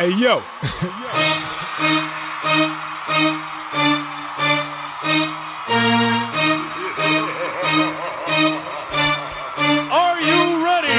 Hey, yo. Are you ready?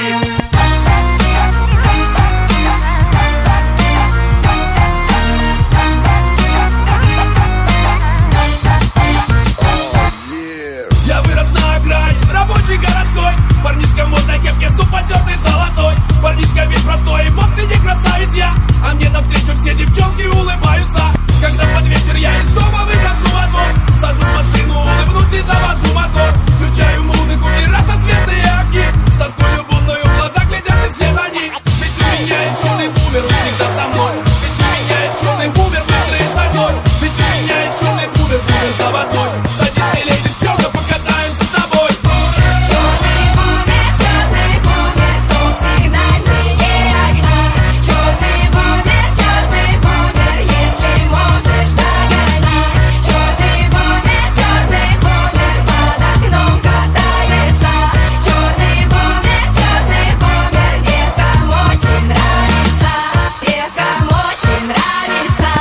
Я вырос на окраине, рабочий городской. Парнишка в модной кепке, суп потертый золотой. Парнишка весь простой, и вовсе не красавец я. А мне навстречу все девчонки улыбаются. Когда под вечер я из дома выхожу во двор, сажусь в машину, улыбнусь и завожу мотор. Включаю музыку и разноцветные огни. С тоской любовною в глаза глядят и вслед они. Ведь у меня есть черный бумер, он всегда со мной. Ведь у меня есть черный бумер, быстрый и шальной. Ведь у меня есть черный бумер, бумер заводной. Садись, милей, девчонка, покатаемся с тобой. Черный бумер, стоп, сигнальные огня. Черный бумер, если можешь, догонять. Черный бумер, под окном катается. Черный бумер, девкам очень нравится. Девкам очень нравится.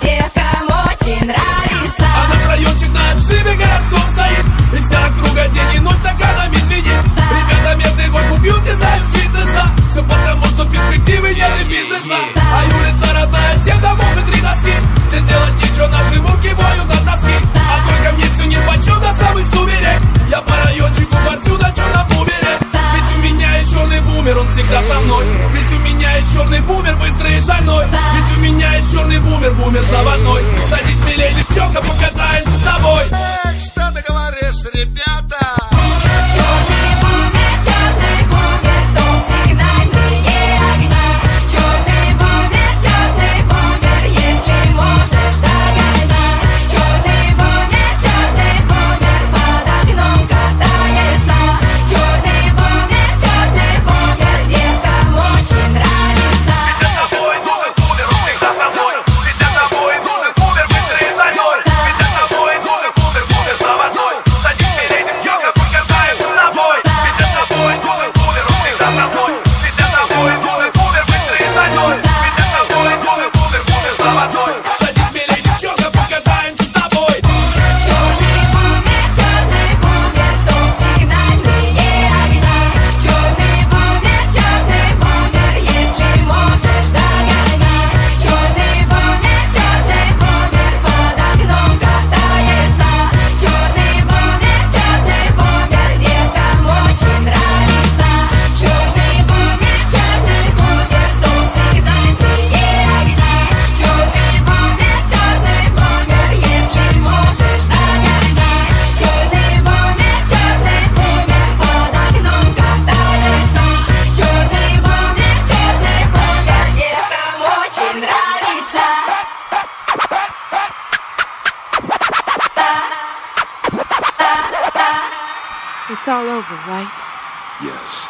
Девкам очень нравится. А наш райончик на отшибе городском стоит. И вся округа день и ночь стаканами звенит. Ребята медный горку пьют, не знают фитнеса. Все потому, что перспективы нет и бизнеса. А улица родная, 7 домов и 3 доски. Здесь делать нечего, наши мурки воют от тоски. А только мне все нипочем до самых сумерек. Я по райончику форсю на черном бумере. Ведь у меня есть черный бумер, он всегда со мной. Ведь у меня есть черный бумер, быстрый и шальной. Ведь у меня есть черный бумер, бумер заводной. Садись, милей, девчонка, покатаемся с тобой. Что ты говоришь, ребята? Черный бумер, стоп, сигнальные огня. Черный бумер, если можешь, догонять. Черный бумер, под окном катается. Черный бумер, девкам очень нравится. Садись, милей, девчонка, покатаемся с тобой. Черный бумер, стоп, сигнальные огня. Черный бумер, если можешь, догонять. Черный бумер, под окном катается. Черный бумер, девкам очень нравится. Черный бумер, стоп, сигнальные огня. Черный бумер, если можешь, догонять. Черный бумер, под окном катается. Черный бумер, девкам очень нравится. It's all over, right? Yes.